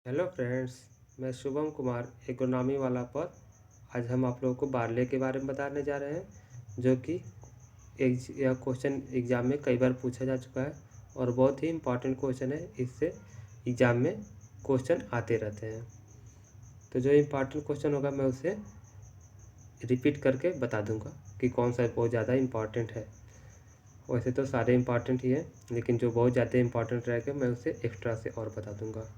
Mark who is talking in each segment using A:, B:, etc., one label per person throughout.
A: Hello friends, मैं Shubham Kumar agronomy वाला पर आज हम आप लोगों को बारले के बारे में बताने जा रहे हैं, जो कि यह क्वेश्चन एग्ज़ाम में कई बार पूछा जा चुका है और बहुत ही इम्पॉर्टेंट क्वेश्चन है। इससे एग्ज़ाम में क्वेश्चन आते रहते हैं। तो जो इम्पॉर्टेंट क्वेश्चन होगा मैं उसे रिपीट करके बता दूंगा कि कौन सा बहुत ज़्यादा इम्पॉर्टेंट है। वैसे तो सारे इम्पॉर्टेंट ही हैं, लेकिन जो बहुत ज़्यादा इम्पॉर्टेंट रहेगा मैं उसे एक्स्ट्रा से और बता दूंगा।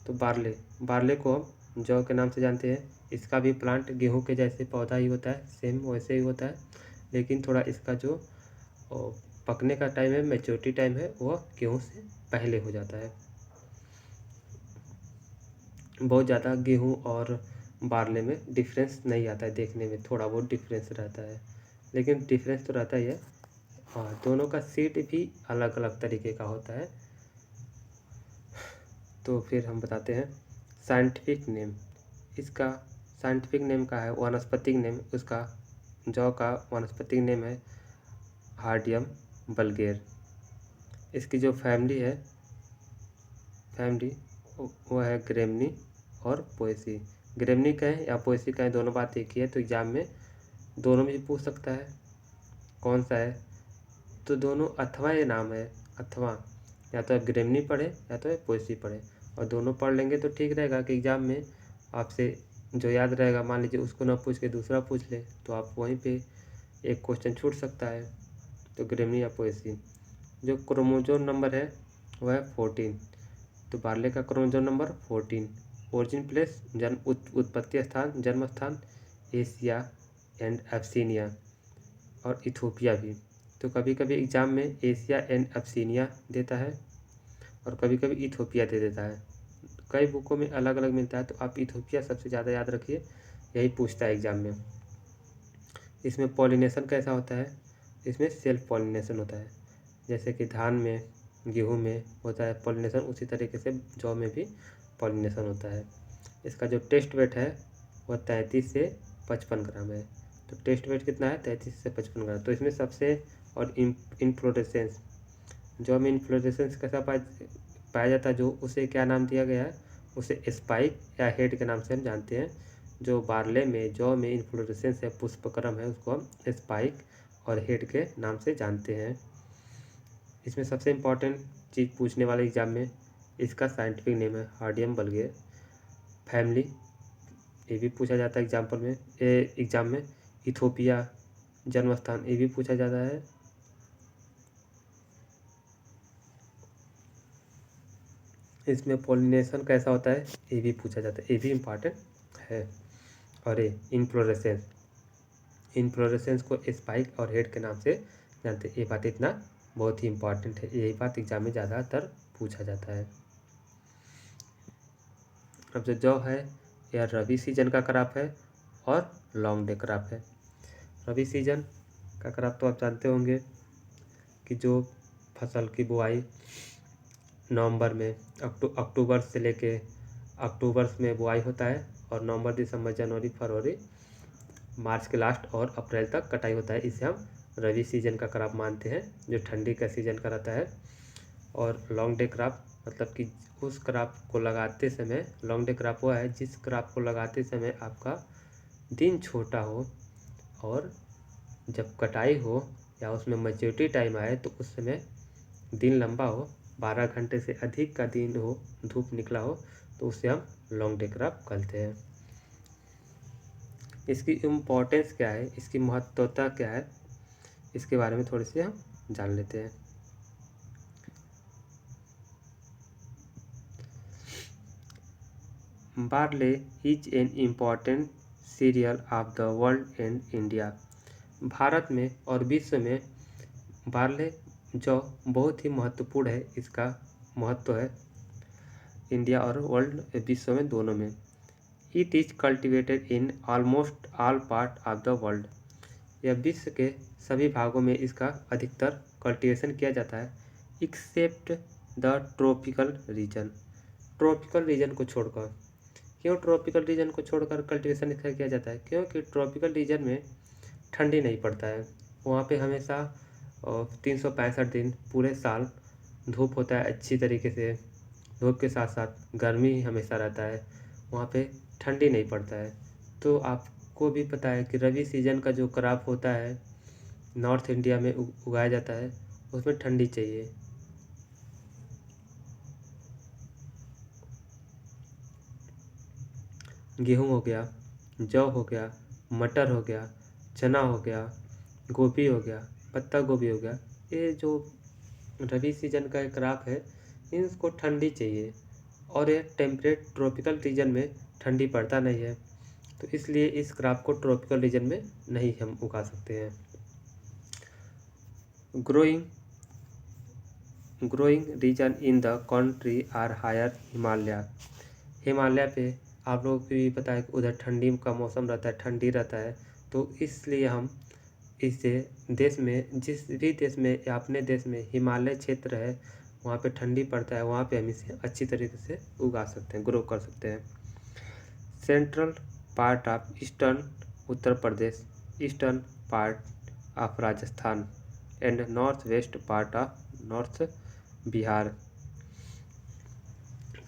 A: तो बारले को हम जौ के नाम से जानते हैं। इसका भी प्लांट गेहूं के जैसे पौधा ही होता है, सेम वैसे ही होता है, लेकिन थोड़ा इसका जो पकने का टाइम है, मैच्योरिटी टाइम है, वह गेहूं से पहले हो जाता है। बहुत ज़्यादा गेहूं और बारले में डिफरेंस नहीं आता है, देखने में थोड़ा बहुत डिफरेंस रहता है, लेकिन डिफरेंस तो रहता ही है। हाँ, दोनों का सीड भी अलग अलग तरीके का होता है। तो फिर हम बताते हैं साइंटिफिक नेम। इसका साइंटिफिक नेम का है, वानस्पतिक नेम उसका जौ का वानस्पतिक नेम है हार्डियम बल्गेर। इसकी जो फैमिली वो है ग्रेमनी और पोएसी। ग्रेमनी कहें या पोएसी कहें, दोनों बात एक ही है। तो एग्जाम में दोनों में भी पूछ सकता है कौन सा है, तो दोनों अथवा ये नाम है, अथवा या तो ग्रेमनी पढ़े या तो पोएसी पढ़े, और दोनों पढ़ लेंगे तो ठीक रहेगा कि एग्ज़ाम में आपसे जो याद रहेगा, मान लीजिए उसको ना पूछ के दूसरा पूछ ले तो आप वहीं पे एक क्वेश्चन छूट सकता है। तो ग्रेमनी या पोएसी। जो क्रोमोजोम नंबर है वह है 14। तो बारले का क्रोमोजोम नंबर 14। ओरिजिन प्लेस जन्म उत्पत्ति स्थान जन्म स्थान एशिया एंड एब्सीनिया और इथोपिया भी। तो कभी कभी एग्ज़ाम में एशिया एंड एब्सीनिया देता है और कभी कभी इथोपिया दे देता है। कई बुकों में अलग अलग मिलता है, तो आप इथोपिया सबसे ज़्यादा याद रखिए, यही पूछता है एग्ज़ाम में। इसमें पॉलिनेशन कैसा होता है? इसमें सेल्फ पॉलिनेशन होता है, जैसे कि धान में गेहूं में होता है पॉलिनेशन, उसी तरीके से जौ में भी पॉलिनेशन होता है। इसका जो टेस्ट वेट है वह 33 से 55 ग्राम है। तो टेस्ट वेट कितना है? 33 से 55 ग्राम। तो इसमें सबसे और इन्फ्लोरेसेंस, जौ में इन्फ्लोरेसेंस कैसा पाया जाता है, जो उसे क्या नाम दिया गया है, उसे स्पाइक या हेड के नाम से हम जानते हैं। जो बारले में जौ में इन्फ्लोरेसेंस है, पुष्पक्रम है, उसको हम स्पाइक और हेड के नाम से जानते हैं। इसमें सबसे इम्पॉर्टेंट चीज़ पूछने वाले एग्जाम में इसका साइंटिफिक नेम है हार्डियम बल्गेर। फैमिली ये भी पूछा जाता है एग्जाम में। इथोपिया जन्म स्थान ये भी पूछा जाता है। इसमें पॉलिनेशन कैसा होता है ये भी पूछा जाता है, ये भी इम्पॉर्टेंट है। और ये इन्फ्लोरेसेंस को स्पाइक और हेड के नाम से जानते हैं। ये बात इतना बहुत ही इम्पॉर्टेंट है, यही बात एग्जाम में ज़्यादातर पूछा जाता है। अब जो जौ है यह रबी सीजन का क्रॉप है और लॉन्ग डे क्रॉप है। रबी सीजन का क्रॉप तो आप जानते होंगे कि जो फसल की बुआई नवंबर में अक्टूबर से लेके अक्टूबर में बुआई होता है, और नवंबर दिसंबर जनवरी फरवरी मार्च के लास्ट और अप्रैल तक कटाई होता है। इसे हम रबी सीजन का क्रॉप मानते हैं, जो ठंडी का सीजन का रहता है। और लॉन्ग डे क्रॉप मतलब कि उस क्रॉप को लगाते समय, लॉन्ग डे क्रॉप वो है जिस क्रॉप को लगाते समय आपका दिन छोटा हो और जब कटाई हो या उसमें मैच्योरिटी टाइम आए तो उस समय दिन लंबा हो, 12 घंटे से अधिक का दिन हो, धूप निकला हो, तो उसे हम लॉन्ग डे क्रॉप कहते हैं। इसकी इम्पोर्टेंस क्या है, इसकी महत्वता क्या है, इसके बारे में थोड़ी सी हम जान लेते हैं। Barley is an important cereal of the world and India. Bharat में और विश्व में बारले जौ बहुत ही महत्वपूर्ण है। इसका महत्व है इंडिया और वर्ल्ड, विश्व में दोनों में। It is cultivated in almost all part of the world. यह विश्व के सभी भागों में इसका अधिकतर कल्टीवेशन किया जाता है, except the tropical region. Tropical region को छोड़कर। क्यों ट्रॉपिकल रीजन को छोड़कर कल्टीवेशन इसका किया जाता है? क्योंकि ट्रॉपिकल रीजन में ठंडी नहीं पड़ता है, वहाँ पे हमेशा 365 दिन पूरे साल धूप होता है अच्छी तरीके से, धूप के साथ साथ गर्मी ही हमेशा रहता है, वहाँ पे ठंडी नहीं पड़ता है। तो आपको भी पता है कि रबी सीजन का जो क्रॉप होता है नॉर्थ इंडिया में उगाया जाता है, उसमें ठंडी चाहिए। गेहूँ हो गया, जौ हो गया, मटर हो गया, चना हो गया, गोभी हो गया, पत्ता गोभी हो गया, ये जो रबी सीजन का एक क्रॉप है, इनको ठंडी चाहिए और ये टेम्परेट ट्रॉपिकल रीजन में ठंडी पड़ता नहीं है, तो इसलिए इस क्रॉप को ट्रॉपिकल रीजन में नहीं हम उगा सकते हैं। Growing region in the country are higher Himalaya पे आप लोगों को भी पता है कि उधर ठंडी का मौसम रहता है, ठंडी रहता है, तो इसलिए हम इसे देश में जिस भी देश में या अपने देश में हिमालय क्षेत्र है वहाँ पे ठंडी पड़ता है, वहाँ पे हम इसे अच्छी तरीके से उगा सकते हैं, ग्रो कर सकते हैं। Central part of eastern Uttar Pradesh, eastern part of Rajasthan and north west part of north Bihar.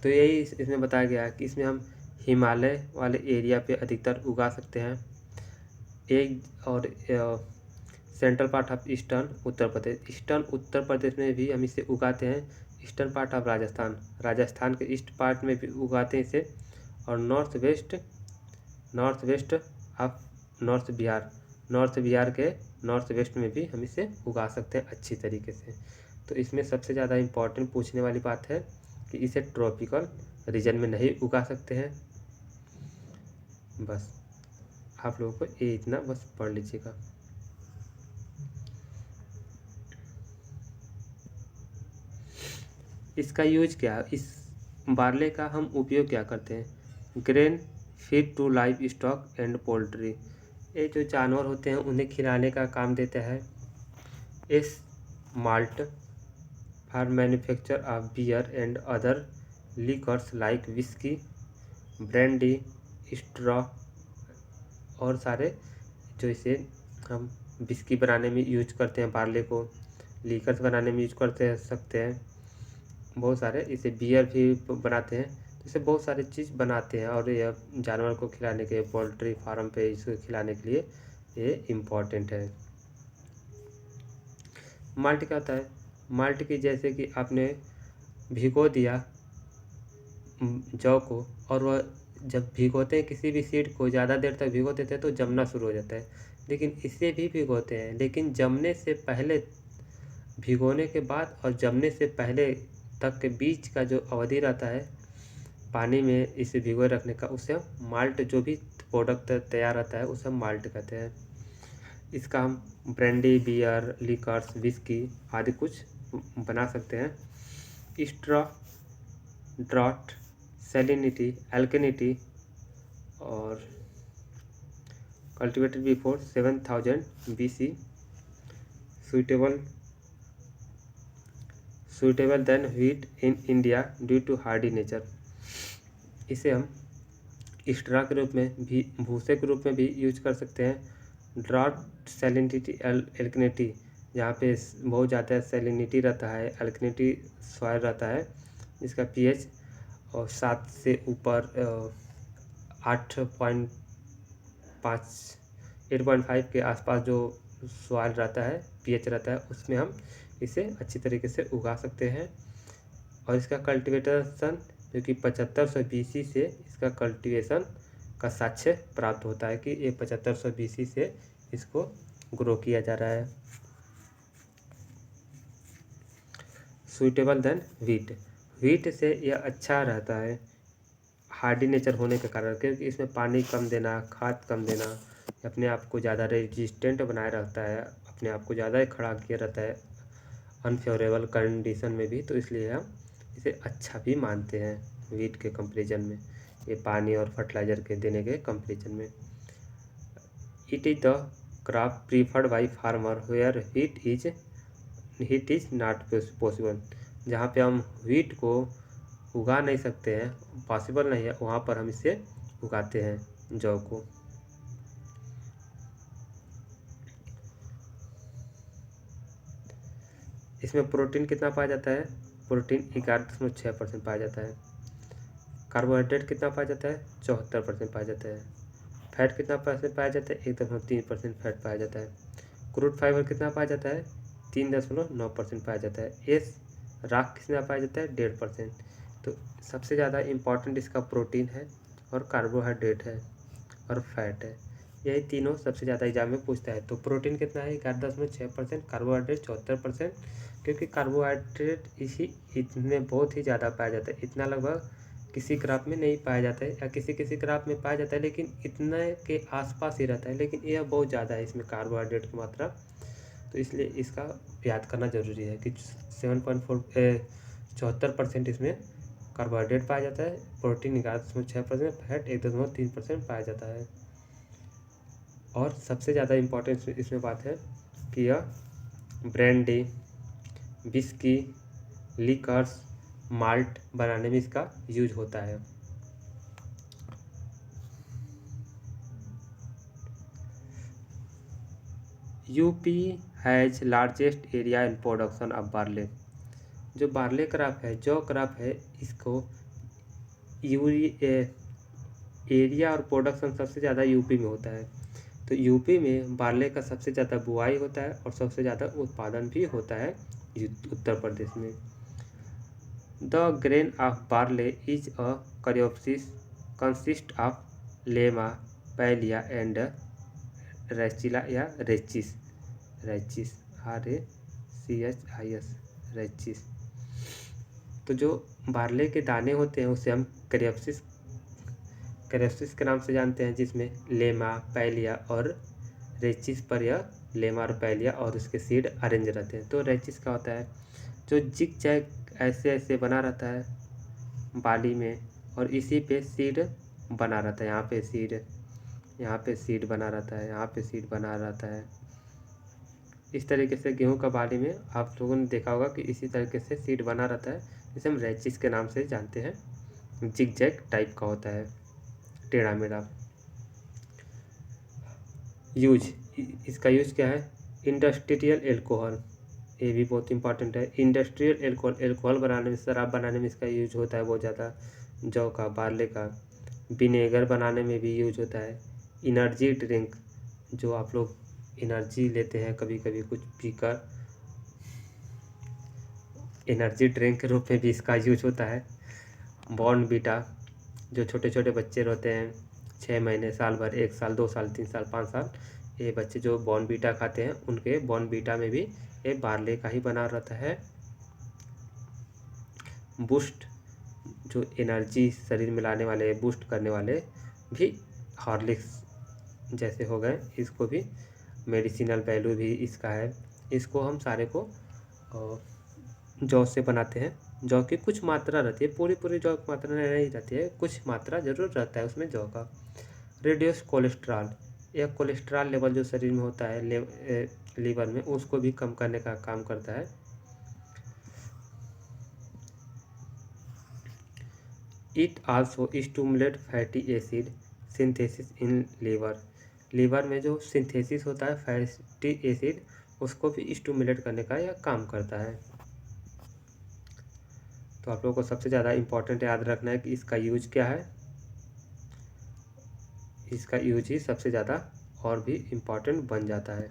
A: तो यही इसमें बताया गया है कि इसमें हम हिमालय वाले एरिया पे अधिकतर उगा सकते हैं। एक और सेंट्रल पार्ट ऑफ ईस्टर्न उत्तर प्रदेश में भी हम इसे उगाते हैं। ईस्टर्न पार्ट ऑफ राजस्थान के ईस्ट पार्ट में भी उगाते हैं इसे, और north west of north Bihar के नॉर्थ वेस्ट में भी हम इसे उगा सकते हैं अच्छी तरीके से। तो इसमें सबसे ज़्यादा इम्पोर्टेंट पूछने वाली बात है कि इसे ट्रॉपिकल रीजन में नहीं उगा सकते हैं। बस आप लोगों को ये इतना बस पढ़ लीजिएगा। इसका यूज क्या है, इस बार्ले का हम उपयोग क्या करते हैं? Grain feed to livestock and poultry, ये जो जानवर होते हैं उन्हें खिलाने का काम देता है। इस malt for manufacture of beer and other liquors like whisky, brandy, straw और सारे जो इसे हम विस्की बनाने में यूज करते हैं, बार्ले को लिकर्स बनाने में यूज करते सकते हैं, बहुत सारे इसे बियर भी बनाते हैं, तो इसे बहुत सारी चीज़ बनाते हैं और यह जानवर को खिलाने के पोल्ट्री फार्म पे इसको खिलाने के लिए ये इम्पॉर्टेंट है। माल्ट क्या होता है? माल्ट की जैसे कि आपने भिगो दिया जौ को, और वह जब भिगोते हैं किसी भी सीड को ज़्यादा देर तक भिगो देते हैं तो जमना शुरू हो जाता है, लेकिन इसे भी भिगोते हैं, लेकिन जमने से पहले, भिगोने के बाद और जमने से पहले तक के बीच का जो अवधि रहता है पानी में इसे भिगोए रखने का, उससे हम माल्ट, जो भी प्रोडक्ट तैयार रहता है उसे हम माल्ट कहते हैं। इसका हम ब्रांडी, बियर, लिकर्स, विस्की आदि कुछ बना सकते हैं। स्ट्रॉ, ड्रॉट, सैलिनिटी, एल्कनिटी और cultivated before 7000 BC, suitable then wheat in India due to hardy nature. इसे हम स्ट्रा के रूप में भी, भूसे के रूप में भी यूज कर सकते हैं। ड्रॉट, सैलिनिटी, एल्कनिटी, जहाँ पे बहुत ज़्यादा सैलिनिटी रहता है, एल्कनिटी सॉइल रहता है, इसका pH और 7 से ऊपर 8.5 के आसपास जो सॉइल रहता है, pH रहता है, उसमें हम इसे अच्छी तरीके से उगा सकते हैं। और इसका कल्टीवेशन जो कि 7500 BC से इसका कल्टीवेशन का साक्ष्य प्राप्त होता है कि ये 7500 BC से इसको ग्रो किया जा रहा है। सुइटेबल देन व्हीट से यह अच्छा रहता है हार्डी नेचर होने के कारण, क्योंकि इसमें पानी कम देना, खाद कम देना, अपने आप को ज़्यादा रेजिस्टेंट बनाए रहता है, अपने आप को ज़्यादा खड़ा किया रहता है अनफेवरेबल कंडीशन में भी, तो इसलिए हम इसे अच्छा भी मानते हैं व्हीट के कंपैरिजन में, ये पानी और फर्टिलाइज़र के देने के कंपैरिजन में। It is the crop preferred by farmer where wheat is not possible, जहाँ पे हम व्हीट को उगा नहीं सकते हैं, पॉसिबल नहीं है, वहाँ पर हम इसे उगाते हैं जौ को। इसमें प्रोटीन कितना पाया जाता है? प्रोटीन 11.6% पाया जाता है। कार्बोहाइड्रेट कितना पाया जाता है? 74% पाया जाता है। फैट कितना परसेंट पाया जाता है? 1.3% फैट पाया जाता है। क्रूड फाइबर कितना पाया जाता है? 3.9% पाया जाता है। एस राख कितना पाया जाता है? 1.5%। तो सबसे ज़्यादा इम्पॉर्टेंट इसका प्रोटीन है और कार्बोहाइड्रेट है और फैट है। यही तीनों सबसे ज़्यादा एग्जाम में पूछता है। तो प्रोटीन कितना है? 11.6%, कार्बोहाइड्रेट 74%, क्योंकि कार्बोहाइड्रेट इतने बहुत ही ज़्यादा पाया जाता है। इतना लगभग किसी क्रॉप में नहीं पाया जाता है, या किसी क्रॉप में पाया जाता है लेकिन इतने के आसपास ही रहता है, लेकिन यह बहुत ज़्यादा है इसमें कार्बोहाइड्रेट की मात्रा। तो इसलिए इसका याद करना ज़रूरी है कि 74% इसमें कार्बोहाइड्रेट पाया जाता है, प्रोटीन 11.6%, फैट 1.3% पाया जाता है। और सबसे ज़्यादा इम्पोर्टेंट इसमें बात है कि यह ब्रांडी, विस्की, लिकर्स, माल्ट बनाने में इसका यूज होता है। UP has largest area in production of barley. जो बार्ले क्रॉप है, जौ क्रॉप है, इसको एरिया और प्रोडक्शन सबसे ज़्यादा यूपी में होता है। तो यूपी में बार्ले का सबसे ज़्यादा बुआई होता है और सबसे ज़्यादा उत्पादन भी होता है उत्तर प्रदेश में। The grain of barley is a caryopsis consist of lemma, palea and rachilla या रेचिस RACHIS रेचिस। तो जो बार्ले के दाने होते हैं उसे हम करियोप्सिस के नाम से जानते हैं, जिसमें लेमा, पैलिया और रेचिस पर यह लेमा और पैलिया और उसके सीड अरेंज रहते हैं। तो रेचिस का होता है जो जिग जैग ऐसे ऐसे बना रहता है बाली में, और इसी पे सीड बना रहता है। यहाँ पे सीड बना रहता है, यहाँ पे सीड बना रहता है। इस तरीके से गेहूं का बाली में आप लोगों ने देखा होगा कि इसी तरीके से सीड बना रहता है, जिसे हम रेचिस के नाम से जानते हैं। जिग जैग टाइप का होता है, टेढ़ा मेढ़ा। यूज, इसका यूज क्या है? इंडस्ट्रियल एल्कोहल, ये भी बहुत इंपॉर्टेंट है। इंडस्ट्रियल एल्कोहल बनाने में, शराब बनाने में इसका यूज होता है बहुत ज़्यादा, जौ का, बार्ले का। विनेगर बनाने में भी यूज होता है। एनर्जी ड्रिंक, जो आप लोग एनर्जी लेते हैं कभी कभी कुछ पीकर, एनर्जी ड्रिंक के रूप में भी इसका यूज होता है। बॉर्नवीटा, जो छोटे छोटे बच्चे रहते हैं 6 महीने, साल भर, 1 साल, 2 साल, 3 साल, 5 साल, ये बच्चे जो बॉर्नवीटा खाते हैं उनके बॉर्नवीटा में भी ये बार्ले का ही बना रहता है। बूस्ट, जो एनर्जी शरीर में लाने वाले, बूस्ट करने वाले भी हॉर्लिक्स जैसे हो गए, इसको भी मेडिसिनल वैल्यू भी इसका है। इसको हम सारे को जौ से बनाते हैं। जौ की कुछ मात्रा रहती है, पूरी जौ की मात्रा नहीं रहती है, कुछ मात्रा जरूर रहता है उसमें जौ का। रिड्यूस कोलेस्ट्रॉल, यह कोलेस्ट्रॉल लेवल जो शरीर में होता है लीवर में, उसको भी कम करने का काम करता है। It also stimulate fatty acid synthesis in liver में जो सिंथेसिस होता है फैटी एसिड, उसको भी स्टिमुलेट करने का यह काम करता है। तो आप लोगों को सबसे ज़्यादा इम्पोर्टेंट याद रखना है कि इसका यूज क्या है। इसका यूज ही सबसे ज़्यादा और भी इम्पोर्टेंट बन जाता है।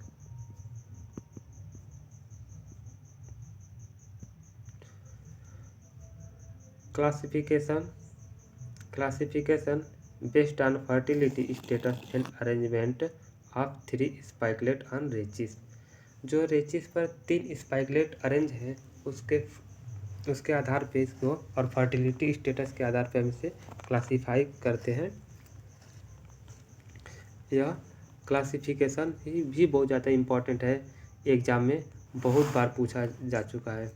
A: Classification based on fertility status and arrangement of 3 spikelet on rachis. जो रेचिस पर 3 स्पाइकलेट अरेंज है उसके आधार पे इसको, और फर्टिलिटी स्टेटस के आधार पे हम इसे क्लासीफाई करते हैं। यह क्लासिफिकेशन भी बहुत ज़्यादा इम्पोर्टेंट है, एग्ज़ाम में बहुत बार पूछा जा चुका है।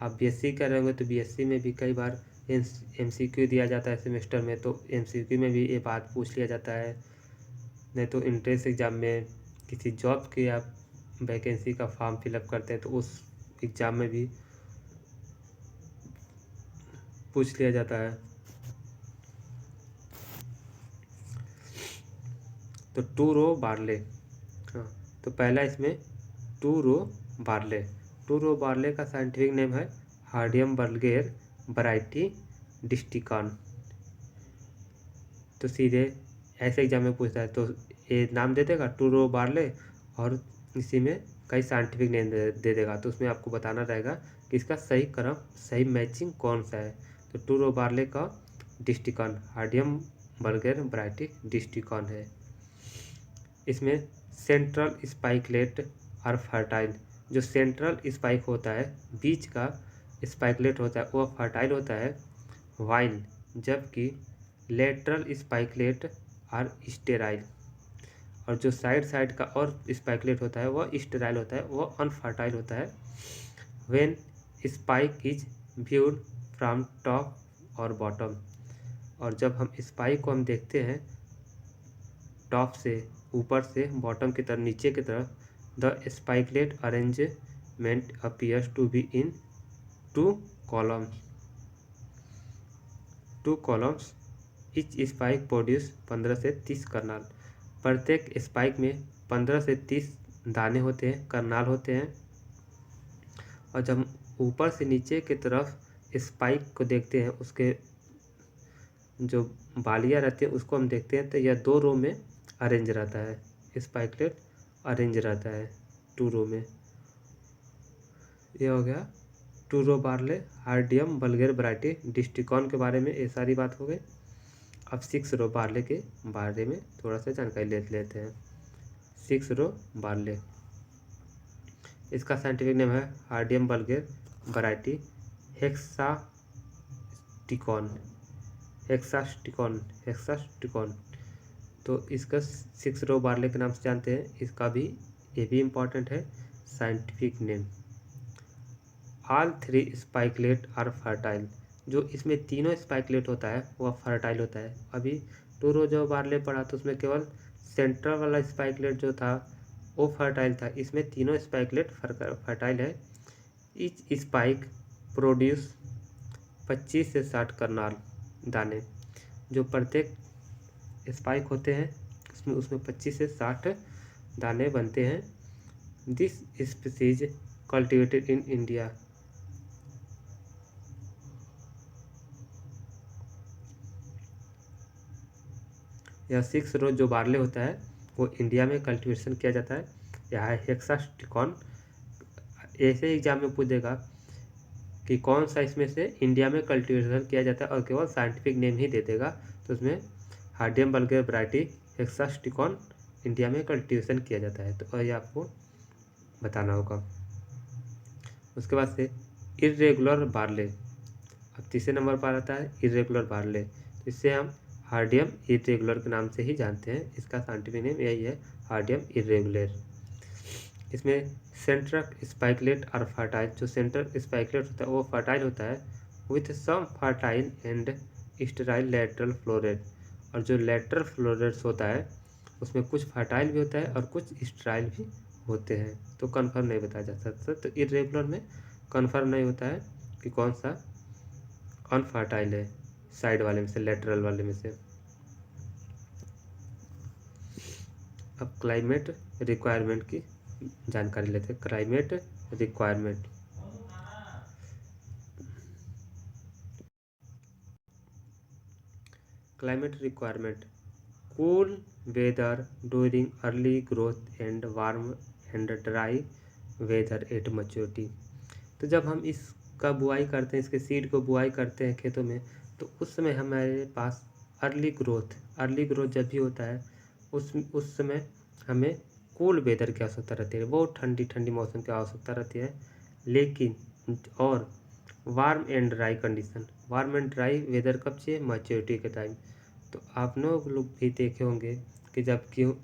A: आप BSc कर रहे होंगे तो BSc में भी कई बार MCQ दिया जाता है सेमेस्टर में, तो MCQ में भी ये बात पूछ लिया जाता है। नहीं तो एंट्रेंस एग्ज़ाम में किसी जॉब के आप वैकेंसी का फॉर्म फिलअप करते हैं तो उस एग्ज़ाम में भी पूछ लिया जाता है। तो 2 रो बार्ले, हाँ, तो पहला इसमें 2 रो बार्ले का साइंटिफिक नेम है हार्डियम वल्गेर वैरायटी डिस्टिकॉन। तो सीधे ऐसे एग्जाम में पूछता है तो ये नाम दे देगा टूरो बार्ले और इसी में कई साइंटिफिक नेम दे देगा। तो उसमें आपको बताना रहेगा कि इसका सही क्रम सही मैचिंग कौन सा है। तो टूरो बार्ले का डिस्टिकॉन हार्डियम वल्गेर वैरायटी डिस्टिकॉन है। इसमें सेंट्रल स्पाइकलेट और फर्टाइल, जो सेंट्रल स्पाइक होता है बीच का स्पाइकलेट होता है वह फर्टाइल होता है वाइन, जबकि लेटरल स्पाइकलेट और स्टेराइल, और जो साइड का और स्पाइकलेट होता है वह स्टेराइल होता है, वह अनफर्टाइल होता है। When spike is viewed from top और बॉटम, और जब हम स्पाइक को हम देखते हैं टॉप से ऊपर से बॉटम की तरफ नीचे की तरफ, the spikelet arrangement appears to be in two columns. Each spike produce 15 से 30 करनाल। प्रत्येक स्पाइक में 15 से 30 दाने होते हैं, करनाल होते हैं। और जब ऊपर से नीचे की तरफ स्पाइक को देखते हैं उसके जो बालियाँ रहती हैं उसको हम देखते हैं तो यह 2 रो में अरेंज रहता है, स्पाइकलेट अरेंज रहता है 2 रो में। यह हो गया टूरो बार्ले हार्डियम वल्गेर वैरायटी डिस्टिकॉन के बारे में, ये सारी बात हो गई। अब 6 रो बार्ले के बारे में थोड़ा सा जानकारी ले लेते हैं। 6 रो बार्ले, इसका साइंटिफिक नेम है हार्डियम वल्गेर वैरायटी हेक्सास्टिकॉन। तो इसका 6 रो बार्ले के नाम से जानते हैं। इसका भी ये भी इम्पॉर्टेंट है scientific name. All 3 spikelet are fertile, जो इसमें तीनों स्पाइकलेट होता है वह फर्टाइल होता है। अभी 2 रो जो बार्ले पढ़ा तो उसमें केवल सेंट्रल वाला स्पाइकलेट जो था वो फर्टाइल था, इसमें तीनों स्पाइकलेट फर्टाइल है। ईच स्पाइक प्रोड्यूस 25 से 60 करनाल दाने, जो प्रत्येक स्पाइक होते हैं उसमें 25 से 60 दाने बनते हैं। This species cultivated in India. यह 6 रो जो बार्ले होता है वो इंडिया में कल्टीवेशन किया जाता है। यह है हेक्सास्टिकॉन। ऐसे एग्जाम में पूछेगा कि कौन सा इसमें से इंडिया में कल्टीवेशन किया जाता है और केवल साइंटिफिक नेम ही दे देगा। तो उसमें हार्डियम वल्गेर वैरायटी हेक्सास्टिकॉन इंडिया में कल्टीवेशन किया जाता है, तो ये आपको बताना होगा। उसके बाद से इर्रेगुलर बार्ले, अब तीसरे नंबर पर आता है इर्रेगुलर बार्ले। तो इससे हम हार्डियम इर्रेगुलर के नाम से ही जानते हैं, इसका साइंटिफिक नेम यही है हार्डियम इर्रेगुलर। इसमें सेंट्रल स्पाइकलेट और फर्टाइल, जो सेंट्रल स्पाइकलेट होता है वो फर्टाइल होता है with some fertile and sterile lateral floret, और जो लेटरल फ्लोरेट्स होता है उसमें कुछ फर्टाइल भी होता है और कुछ स्टेराइल भी होते हैं। तो कन्फर्म नहीं बताया जा सकता, तो इर्रेगुलर में कन्फर्म नहीं होता है कि कौन सा अनफर्टाइल है साइड वाले में से, लेटरल वाले में से। अब क्लाइमेट रिक्वायरमेंट की जानकारी लेते हैं। Climate requirement, cool weather during early growth and warm and dry weather at maturity. तो जब हम इसका बुआई करते हैं, इसके सीड को बुआई करते हैं खेतों में, तो उस समय हमारे पास अर्ली ग्रोथ जब भी होता है उस समय हमें कूल वेदर की आवश्यकता रहती है, बहुत ठंडी ठंडी मौसम की आवश्यकता रहती है। लेकिन और warm and dry condition, warm and dry weather कब चाहिए, मैच्योरिटी के टाइम। तो आप लोग भी देखे होंगे कि जब गेहूँ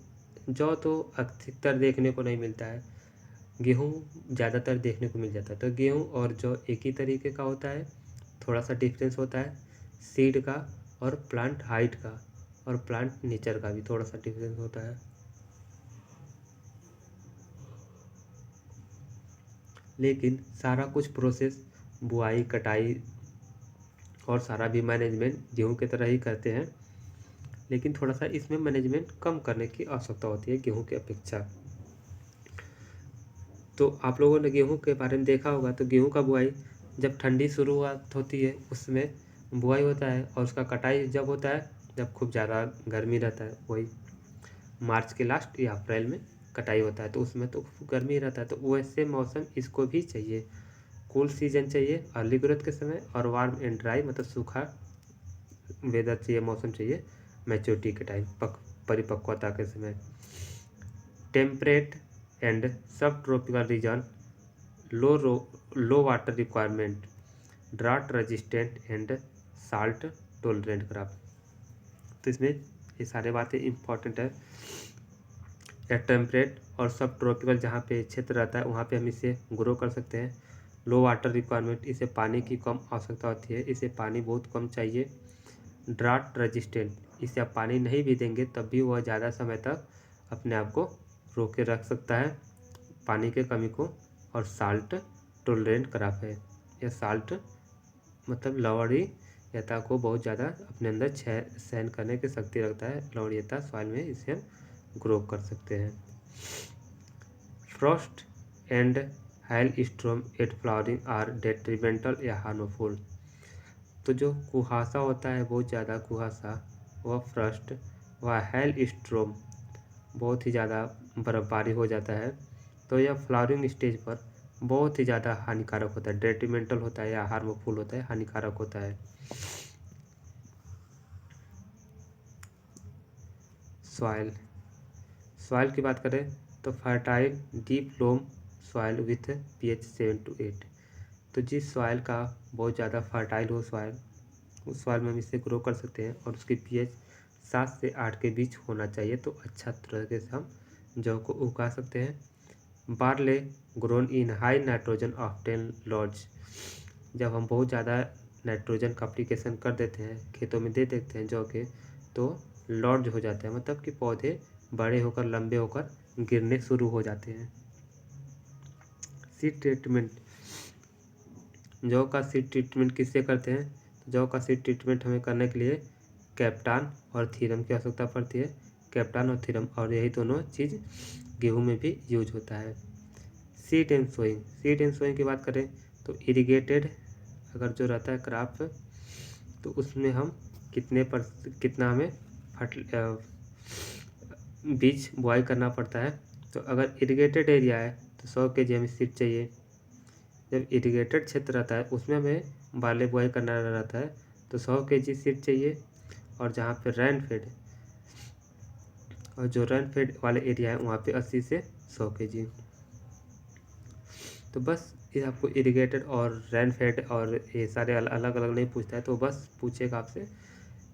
A: जौ तो अधिकतर देखने को नहीं मिलता है, गेहूँ ज़्यादातर देखने को मिल जाता है। तो गेहूँ और जौ एक ही तरीके का होता है, थोड़ा सा डिफरेंस होता है सीड का और प्लांट हाइट का और प्लांट नेचर का भी थोड़ा सा डिफरेंस होता है। लेकिन सारा कुछ प्रोसेस बुआई कटाई और सारा भी मैनेजमेंट गेहूँ की तरह ही करते हैं, लेकिन थोड़ा सा इसमें मैनेजमेंट कम करने की आवश्यकता होती है गेहूँ की अपेक्षा। तो आप लोगों ने गेहूँ के बारे में देखा होगा, तो गेहूँ का बुआई जब ठंडी शुरुआत होती है उसमें बुआई होता है, और उसका कटाई जब होता है जब खूब ज़्यादा गर्मी रहता है, वही मार्च के लास्ट या अप्रैल में कटाई होता है, तो उसमें तो गर्मी रहता है। तो वैसे मौसम इसको भी चाहिए, कूल सीजन चाहिए अर्ली ग्रोथ के समय, और वार्म एंड ड्राई मतलब सूखा वेदर चाहिए, मौसम चाहिए मैच्योरिटी के टाइम, परिपक्वता के समय। टेम्परेट एंड सब tropical region, low water requirement, drought resistant and salt tolerant crop. तो इसमें ये सारे बातें इम्पॉर्टेंट है। या टेम्परेट और सब ट्रॉपिकल जहाँ पे क्षेत्र रहता है वहाँ पे हम इसे ग्रो कर सकते हैं। लो वाटर रिक्वायरमेंट, इसे पानी की कम आवश्यकता होती है, इसे पानी बहुत कम चाहिए। ड्राउट रेजिस्टेंट, इसे आप पानी नहीं भी देंगे तब भी वह ज़्यादा समय तक अपने आप को रोक के रख सकता है पानी के कमी को। और साल्ट टोलरेंट क्रॉप है, यह साल्ट मतलब लवणीयता को बहुत ज़्यादा अपने अंदर सहन करने की शक्ति रखता है। लवणीयता सॉइल में इसे हम ग्रो कर सकते हैं। Frost and hail storm at flowering are detrimental या हार्मफुल। तो जो कुहासा होता है बहुत ज़्यादा कुहासा, वह फ्रॉस्ट व हाइल स्टॉर्म बहुत ही ज़्यादा बर्फबारी हो जाता है, तो यह फ्लावरिंग स्टेज पर बहुत ही ज़्यादा हानिकारक होता है, डेट्रीमेंटल होता है या हार्मफुल होता है, हानिकारक होता है। सॉइल की बात करें तो fertile deep loam soil with pH 7 to 8। तो जिस सॉइल का बहुत ज़्यादा फर्टाइल हो सॉइल, उस सॉइल में हम इसे ग्रो कर सकते हैं, और उसकी pH 7 से 8 के बीच होना चाहिए, तो अच्छा तरीके से हम जौ को उगा सकते हैं। Barley grown in high nitrogen of 10 large, जब हम बहुत ज़्यादा नाइट्रोजन का अप्लीकेशन कर देते हैं, खेतों में दे देते हैं जौ के, तो लॉर्ज हो जाते हैं, मतलब कि पौधे बड़े होकर लंबे होकर गिरने शुरू हो जाते हैं। सीड ट्रीटमेंट, जौ का सीड ट्रीटमेंट किससे करते हैं? तो जौ का सीड ट्रीटमेंट हमें करने के लिए कैप्टान और थीरम की आवश्यकता पड़ती है। कैप्टान और थीरम, और यही दोनों चीज़ गेहूं में भी यूज होता है। सीड एंड सोइंग की बात करें तो इरिगेटेड अगर जो रहता है क्रॉप, तो उसमें हम कितना हमें बीज बुआई करना पड़ता है। तो अगर इरिगेटेड एरिया है तो 100 kg हमें सीड चाहिए। जब इरिगेटेड क्षेत्र रहता है उसमें हमें बारले बुआई करना रहता है, तो 100 kg सीड चाहिए। और जहाँ पे रेन फेड वाले एरिया है वहाँ पे 80 से 100 kg। तो बस ये आपको इरिगेटेड और रेन फेड और ये सारे अलग अलग नहीं पूछता है, तो बस पूछेगा आपसे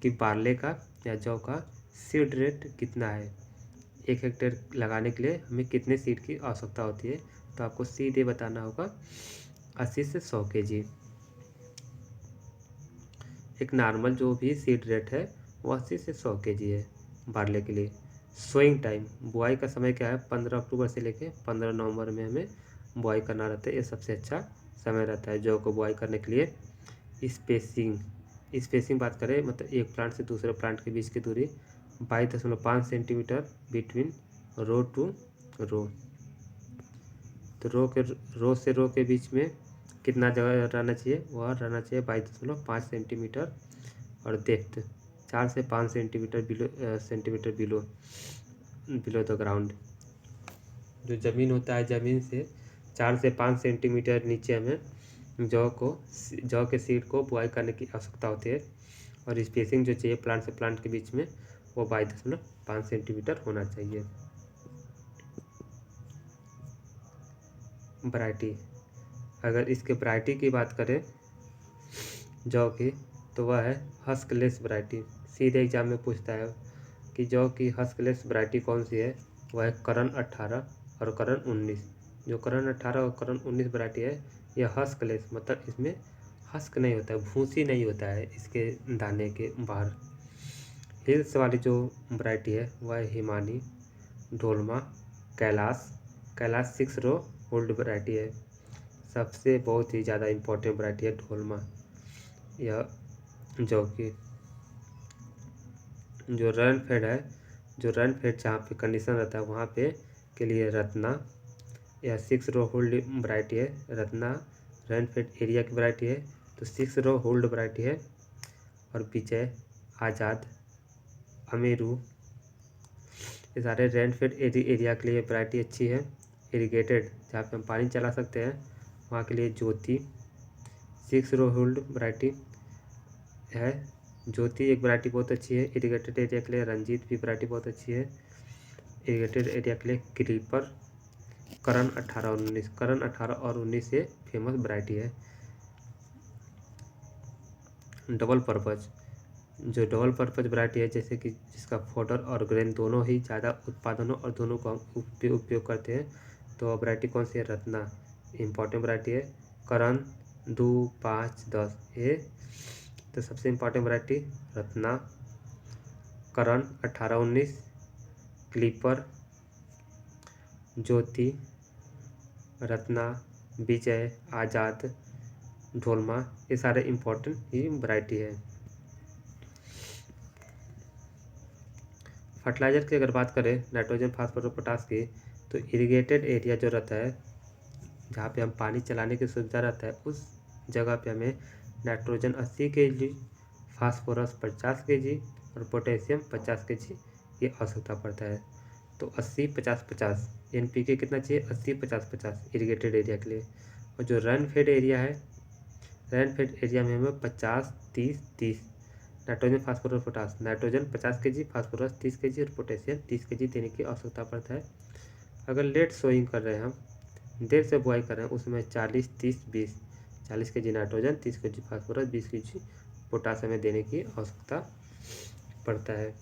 A: कि बारले का या जौ का सीड रेट कितना है, 1 हेक्टेयर लगाने के लिए हमें कितने सीड की आवश्यकता होती है। तो आपको सीधे बताना होगा 80 से 100 kg। एक नॉर्मल जो भी सीड रेट है वो 80 से 100 kg है बारले के लिए। सोइंग टाइम, बुआई का समय क्या है? 15 अक्टूबर से लेकर 15 नवंबर में हमें बुआई करना रहता है, ये सबसे अच्छा समय रहता है जौ को बुआई करने के लिए। स्पेसिंग बात करें मतलब एक प्लांट से दूसरे प्लांट के बीच की दूरी 22.5 सेंटीमीटर बिटवीन रो टू रो। तो रो से रो के बीच में कितना जगह रहना चाहिए? वह रहना चाहिए 22.5 सेंटीमीटर, और डेप्थ 4 से 5 सेंटीमीटर बिलो द ग्राउंड। जो ज़मीन होता है ज़मीन से 4 से 5 सेंटीमीटर नीचे हमें जौ के सीड को बुआई करने की आवश्यकता होती है। और स्पेसिंग जो चाहिए प्लांट से प्लांट के बीच में वो 22.5 सेंटीमीटर होना चाहिए। वैरायटी, अगर इसके वैरायटी की बात करें जौ की, तो वह है हस्कलेस वैरायटी। सीधे एग्जाम में पूछता है कि जौ की हस्कलेस वैरायटी कौन सी है? वह है करण 18 और करण 19। जो करण 18 और करण 19 वैरायटी है, यह हस्कलेस मतलब इसमें हस्क नहीं होता है, भूसी नहीं होता है इसके दाने के बाहर। हिल्स वाली जो वैरायटी है वह है हिमानी, ढोलमा, कैलाश 6 रो होल्ड वैरायटी है। सबसे बहुत ही ज़्यादा इम्पोर्टेंट वैरायटी है ढोलमा। यह जौ की जो रन फेड जहाँ पे कंडीशन रहता है वहाँ पे के लिए रत्ना या 6 रो होल्ड वैरायटी है रत्ना रेन फेड एरिया की वैरायटी है। तो 6 रो होल्ड वैरायटी है। और विजय, आज़ाद, अमेरू, ये सारे रेन फेड एरिया के लिए वैरायटी अच्छी है। इरिगेटेड जहाँ पे हम पानी चला सकते हैं वहाँ के लिए ज्योति, 6 रो होल्ड वैरायटी है। ज्योति एक वैरायटी बहुत अच्छी है। इरिगेटेड एरिया के लिए रंजीत भी वैरायटी बहुत अच्छी है। इरिगेटेड एरिया के लिए क्रीपर, करण 18 और 19, करण 18 और 19 से फेमस वैरायटी है। डबल पर्पज, जो डबल पर्पज वैरायटी है जैसे कि जिसका फोडर और ग्रेन दोनों ही ज़्यादा उत्पादन हो और दोनों को हम उपयोग करते हैं, तो वैरायटी कौन सी है? रत्ना इम्पॉर्टेंट वैरायटी है। करण 2, 5, 10 ये तो सबसे इम्पॉर्टेंट वैरायटी रत्ना, करण 18, 19, क्लीपर, ज्योति, रत्ना, विजय, आज़ाद, ढोलमा, ये सारे इम्पोर्टेंट ही वैरायटी है। फर्टिलाइज़र की अगर बात करें नाइट्रोजन, फास्फोरस और पोटास की, तो इरिगेटेड एरिया जो रहता है जहाँ पे हम पानी चलाने की सुविधा रहता है उस जगह पे हमें नाइट्रोजन 80 kg, फास्फोरस 50 kg और पोटेशियम 50 kg ये आवश्यकता पड़ता है। तो 80, 50, 50 NPK कितना चाहिए? 80, 50, 50 इरिगेटेड एरिया के लिए। और जो रेन फेड एरिया है, रेन फेड एरिया में हमें 50, 30, 30 nitrogen, phosphorus, potash, nitrogen 50 kg, phosphorus 30 kg और पोटेशियम 30 kg देने की आवश्यकता पड़ता है। अगर लेट सोइंग कर रहे हैं, हम देर से बुआई कर रहे हैं, उसमें 40, 30, 20 40 kg nitrogen, 30 kg phosphorus, 20 kg potash हमें देने की आवश्यकता पड़ता है।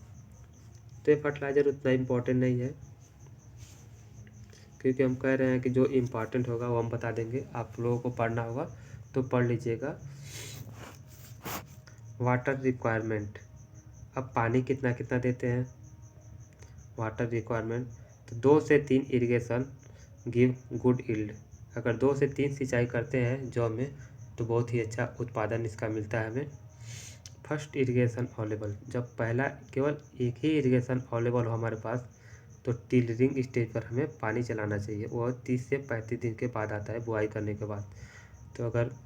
A: तो ये फर्टिलाइज़र उतना इम्पोर्टेंट नहीं है, क्योंकि हम कह रहे हैं कि जो इम्पोर्टेंट होगा वो हम बता देंगे, आप लोगों को पढ़ना होगा तो पढ़ लीजिएगा। वाटर रिक्वायरमेंट, अब पानी कितना कितना देते हैं? वाटर रिक्वायरमेंट, तो 2 से 3 इरिगेशन गिव गुड यील्ड। अगर 2 से 3 सिंचाई करते हैं जौ में तो बहुत ही अच्छा उत्पादन इसका मिलता है हमें। फर्स्ट इरिगेशन अवेलेबल, जब पहला केवल एक ही इरिगेशन अवेलेबल हो हमारे पास तो टिलरिंग स्टेज पर हमें पानी चलाना चाहिए। वो 30 से 35 दिन के बाद आता है बुआई करने के बाद। तो अगर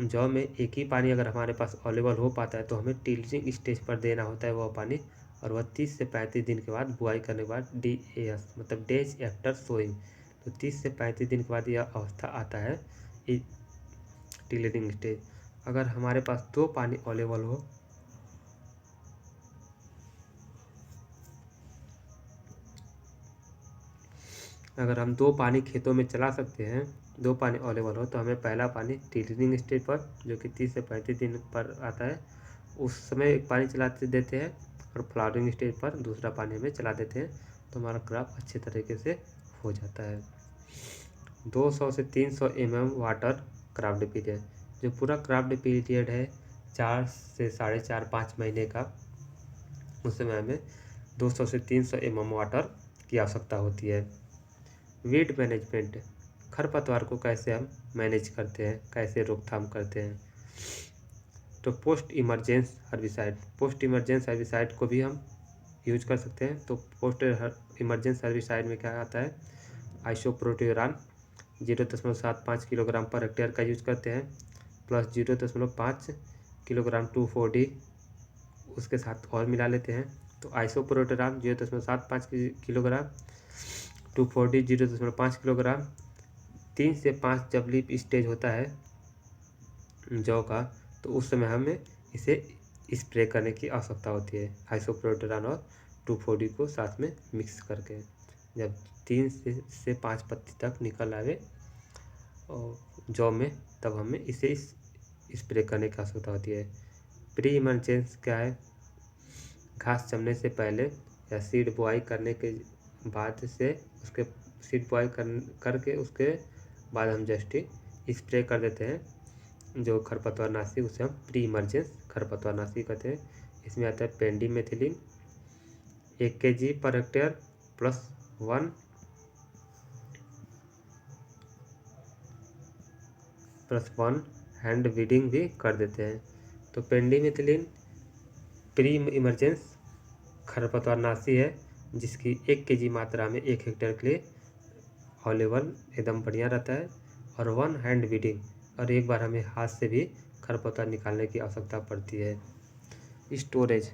A: जौ में एक ही पानी अगर हमारे पास अवेलेबल हो पाता है तो हमें टिलरिंग स्टेज पर देना होता है वह पानी, और वह 30 से 35 दिन के बाद बुआई करने के बाद DAS मतलब डेज आफ्टर सोइंग, तो 30 से 35 दिन के बाद यह अवस्था आता है टिलरिंग स्टेज। अगर हमारे पास 2 पानी अवेलेबल हो, अगर हम 2 पानी खेतों में चला सकते हैं, 2 पानी अवेलेबल हो, तो हमें पहला पानी टिलरिंग स्टेज पर जो कि 30 से 35 दिन पर आता है उस समय एक पानी चलाते देते हैं, और फ्लावरिंग स्टेज पर दूसरा पानी हमें चला देते हैं, तो हमारा क्रॉप अच्छे तरीके से हो जाता है। 200 से 300 mm वाटर क्राफ्ट पीरियड, जो पूरा क्राफ्ट पीरियड है 4 से 4.5 5 महीने का, उस समय हमें 200 से 300 mm वाटर की आवश्यकता होती है। वीड मैनेजमेंट, खरपतवार को कैसे हम मैनेज करते हैं, कैसे रोकथाम करते हैं? तो post emergence herbicide, post emergence herbicide को भी हम यूज कर सकते हैं। तो पोस्ट इमरजेंस हर्बिसाइड में क्या आता है? आइसोप्रोट्यूरान 0.75 किलोग्राम पर हेक्टेयर का यूज करते हैं, प्लस 0.5 किलोग्राम 2,4-D उसके साथ और मिला लेते हैं। तो आइसोप्रोट्यूरान 0.75 किलोग्राम, 2,4-D 0.5 किलोग्राम, 3 से 5 जब लीफ स्टेज होता है जौ का, तो उस समय हमें इसे स्प्रे करने की आवश्यकता होती है, आइसोप्रोट्यूरान और 2,4-D को साथ में मिक्स करके। जब 3 से 5 पत्ती तक निकल आवे और जौ में, तब हमें इसे स्प्रे करने की आवश्यकता होती है। प्री इमरजेंस क्या है? घास जमने से पहले या सीड बुआई करने के बाद से, उसके सीड बुआई करके उसके बाद हम जस्ट स्प्रे कर देते हैं जो खरपतवारनाशी, उसे हम प्री इमरजेंस खरपतवारनाशी कहते हैं। इसमें आता है पेंडिमेथिलिन 1 kg per hectare plus 1 hand weeding भी कर देते हैं। तो पेंडिमेथिलिन प्री इमरजेंस खरपतवारनाशी है जिसकी 1 kg मात्रा में 1 हेक्टेयर के लिए अवेलेबल एकदम बढ़िया रहता है। और 1 हैंड वीडिंग और एक बार हमें हाथ से भी खरपतवार निकालने की आवश्यकता पड़ती है। स्टोरेज,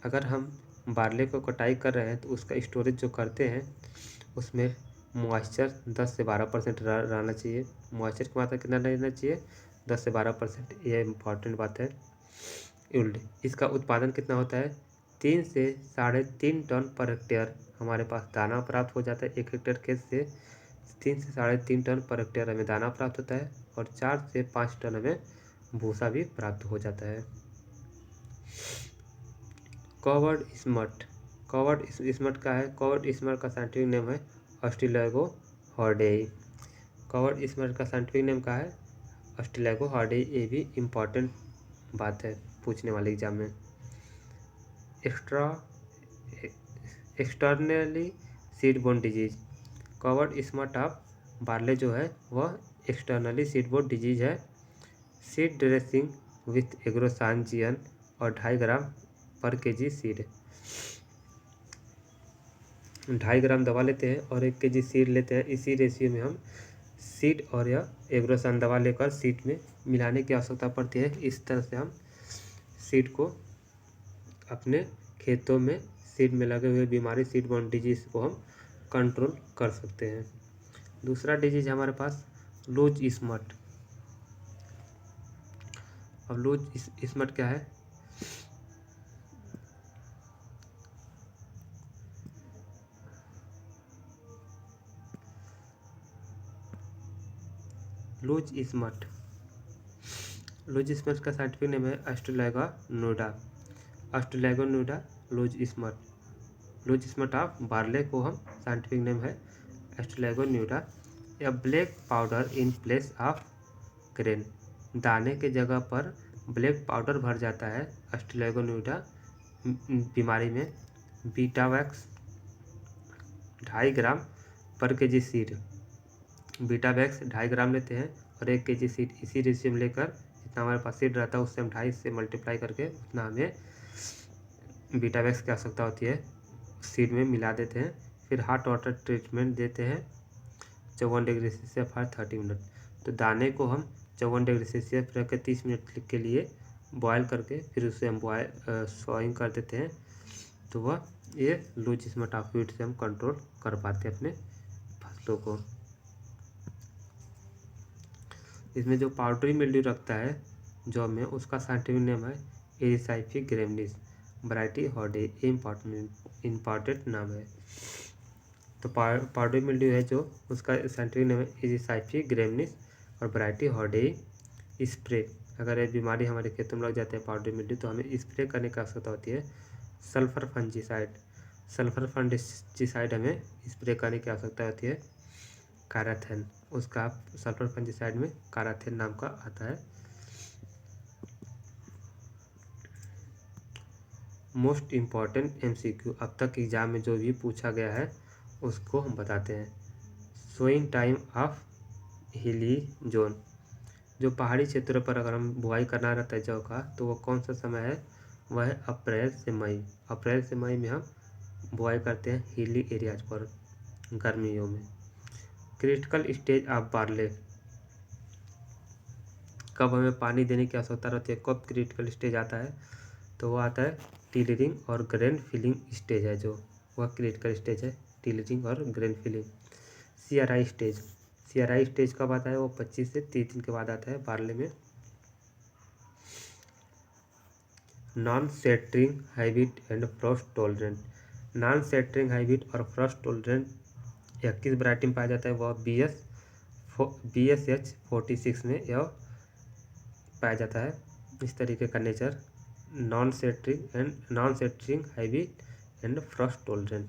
A: अगर हम बारले को कटाई कर रहे हैं तो उसका स्टोरेज जो करते हैं उसमें मॉइस्चर 10 से 12% रहना चाहिए। मॉइस्चर की मात्रा कितना रहना चाहिए? 10 से 12%। यह इम्पॉर्टेंट बात है। यील्ड, इसका उत्पादन कितना होता है? 3 से 3.5 टन पर हेक्टेयर हमारे पास दाना प्राप्त हो जाता है। 1 हेक्टेयर खेत से 3 से 3.5 टन पर हेक्टेयर हमें दाना प्राप्त होता है और 4 से 5 टन हमें भूसा भी प्राप्त हो जाता है। कवर्ड स्मट, कवर्ड स्मट का है, कवर्ड स्मट का साइंटिफिक नेम है ऑस्ट्रेलियागो हॉर्डेई। कवर्ड स्मट का साइंटिफिक नेम का है ऑस्ट्रेलियागो हॉर्डेई। ये भी इम्पॉर्टेंट बात है पूछने वाले एग्जाम में। Externally seed borne disease, covered smut of barley जो है वह एक्सटर्नली सीड बोर्न डिजीज है। सीड ड्रेसिंग विथ एग्रोसांजियन और 2.5 ग्राम पर केजी सीड, 2.5 ग्राम दवा लेते हैं और 1 केजी सीड लेते हैं। इसी रेशियो में हम सीड और या एग्रोसान दवा लेकर सीड में मिलाने की आवश्यकता पड़ती है। इस तरह से हम सीड को अपने खेतों में सीड में लगे हुए बीमारी सीड बोर्न डिजीज को हम कंट्रोल कर सकते हैं। दूसरा डिजीज हमारे पास लूज स्मट। अब लूज स्मट क्या है? लूज स्मट, लूज स्मट का साइंटिफिक नेम है ऑस्ट्रेलियागो नोडा। ऑस्ट्रेलियागो नोडा loose smut, loose smut of barley को हम साइंटिफिक नेम है ऑस्ट्रेलियागो नोडा। या black powder in place of grain, दाने के जगह पर ब्लैक पाउडर भर जाता है ऑस्ट्रेलियागो नोडा बीमारी में। बीटावैक्स 2.5 ग्राम पर केजी सीड, बीटावैक्स 2.5 ग्राम लेते हैं और 1 केजी सीड। इसी रेशियो में लेकर जितना हमारे पास सीड रहता है उससे हम 2.5 से मल्टीप्लाई करके उतना हमें बीटावैक्स की आवश्यकता होती है, सीड में मिला देते हैं। फिर हॉट वाटर ट्रीटमेंट देते हैं 54 डिग्री सेल्सियस फॉर 30 मिनट। तो दाने को हम 54 डिग्री सेल्सियस पर रखकर 30 मिनट के लिए बॉयल करके फिर उसे हम सॉइंग कर देते हैं। तो वह ये लूज स्मट ऑफ वीट से हम कंट्रोल कर पाते हैं अपने फसलों को। इसमें जो पाउडरी मिल्ड्यू रखता है जॉब में उसका साइंटिफिक नेम है एरिसाइफिक ग्रेमिनीस वैरायटी हॉर्डेई। इम्पॉर्टेंट नाम है। तो पाउडरी मिल्ड्यू है जो उसका साइंटिफिक नेम है एरिसाइफिक ग्रेमिनीस और वैरायटी हॉर्डेई। स्प्रे, अगर ये बीमारी हमारे खेतों में लग जाते हैं पाउडरी मिल्ड्यू तो हमें स्प्रे करने की आवश्यकता होती है। सल्फर फंजीसाइड, सल्फर फंजीसाइड हमें स्प्रे करने की आवश्यकता होती है। काराथेन, उसका सल्फर फंजीसाइड में काराथेन नाम का आता है। मोस्ट इम्पॉर्टेंट MCQ, अब तक एग्जाम में जो भी पूछा गया है उसको हम बताते हैं। सोइंग टाइम ऑफ हिली जोन, जो पहाड़ी क्षेत्रों पर अगर हम बुआई करना रहता है जौ का तो वो कौन सा समय है? वह है अप्रैल से मई। अप्रैल से मई में हम बुआई करते हैं हिली एरियाज पर गर्मियों में। क्रिटिकल स्टेज ऑफ बार्ले, कब हमें पानी देने की आवश्यकता रहती है, कब क्रिटिकल स्टेज आता है? तो वो आता है टिलरिंग और ग्रेन फिलिंग स्टेज है जो वह क्रिटिकल स्टेज है, टिलरिंग और grain filling. CRI stage, CRI stage कब आता है? वो 25 से 30 दिन के बाद आता है बार्ले में। Non shattering hybrid and frost tolerant, non shattering hybrid और फ्रॉस्ट टॉलरेंट यह किस वैरायटी में पाया जाता है? वह BSH46 में यह पाया जाता है। इस तरीके का nature non shattering hybrid and frost tolerant.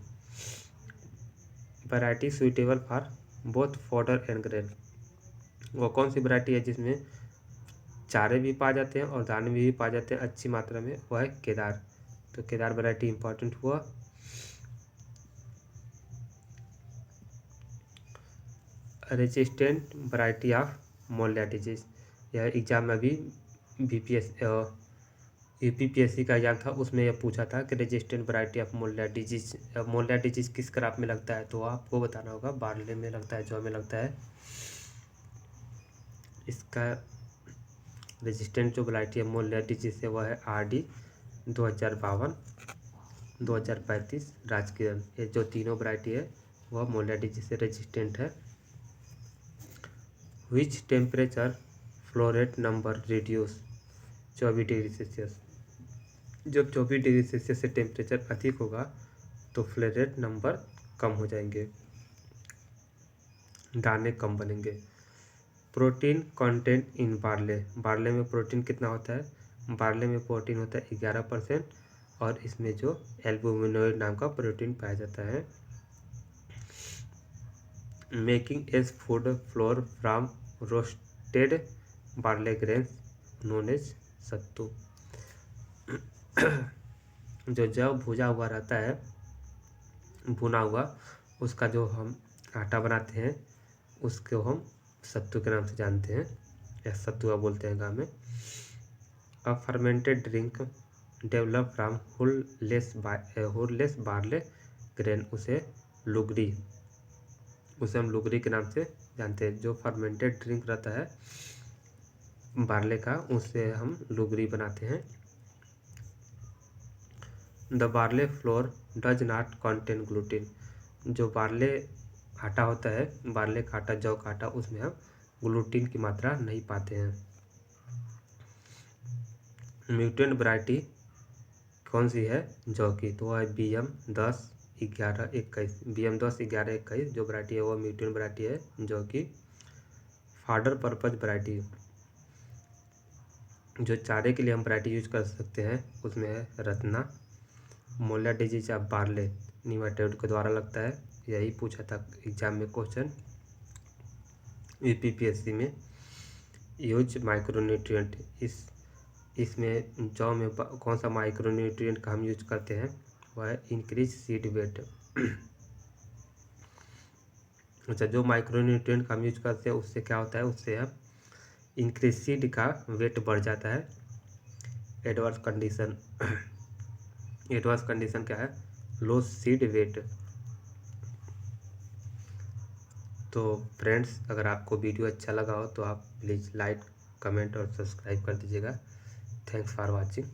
A: Variety suitable for both fodder and grain, वो कौन सी वैरायटी है जिसमें चारे भी पाए जाते हैं और दाने भी पाए जाते हैं अच्छी मात्रा में? वह है केदार। तो केदार वैरायटी इंपॉर्टेंट हुआ। रेजिस्टेंट वैरायटी ऑफ मोलिया डिजीज, यह एग्जाम में अभी UPPSC का एग्जाम था उसमें यह पूछा था कि रेजिस्टेंट वैरायटी ऑफ मोलिया डिजीज किस क्रॉप में लगता है? तो आपको बताना होगा बार्ले में लगता है, जौ में लगता है। इसका रेजिस्टेंट जो वैरायटी है मोलिया डिजीज से वह है RD 2052, 2035, राजकिरण। ये जो तीनों वैरायटी है वह मोलिया डिजीज से रेजिस्टेंट है। Which temperature floret number reduce 24 degree Celsius. जब 24 डिग्री सेल्सियस से टेम्परेचर अधिक होगा तो फ्लोरेट नंबर कम हो जाएंगे, दाने कम बनेंगे। Protein content in barley. Barley में प्रोटीन कितना होता है? बार्ले में प्रोटीन होता है 11% और इसमें जो एल्बुमिनोइड नाम का प्रोटीन पाया जाता है। Making as food flour from roasted barley grains known as sattu. जो जव भुजा हुआ रहता है, भुना हुआ, उसका जो हम आटा बनाते हैं उसको हम सत्तू के नाम से जानते हैं या सत्तुआ बोलते हैं गाँव में। A fermented drink develop from hulless barley grain, उसे हम लुगरी के नाम से जानते हैं। जो फर्मेंटेड ड्रिंक रहता है बार्ले का, उससे हम लुगरी बनाते हैं। The barley floor does not contain gluten. जो बार्ले आटा होता है, बार्ले का आटा, जौ का आटा, उसमें हम ग्लूटीन की मात्रा नहीं पाते हैं। म्यूटेंट वैरायटी कौन सी है जौ की? तो वह है BM101121। BM101121 जो वैरायटी है वो म्यूटेंट वैरायटी है जौ की। फॉडर पर्पज वैरायटी, जो चारे के लिए हम वैरायटी यूज कर सकते हैं, उसमें है Ratna. Molya disease of barley nematode के द्वारा लगता है, यही पूछा था एग्जाम में क्वेश्चन UPPSC में। यूज माइक्रोन्यूट्रिएंट, इसमें जौ में कौन सा माइक्रोन्यूट्रिएंट का हम यूज करते हैं? वह है इंक्रीज सीड वेट। अच्छा, जो माइक्रोन्यूट्रिएंट का हम यूज करते हैं उससे क्या होता है? उससे हम इंक्रीज सीड का वेट बढ़ जाता है। एडवर्स कंडीशन क्या है? लो सीड वेट। तो फ्रेंड्स, अगर आपको वीडियो अच्छा लगा हो तो आप प्लीज़ लाइक, कमेंट और सब्सक्राइब कर दीजिएगा। Thanks for watching.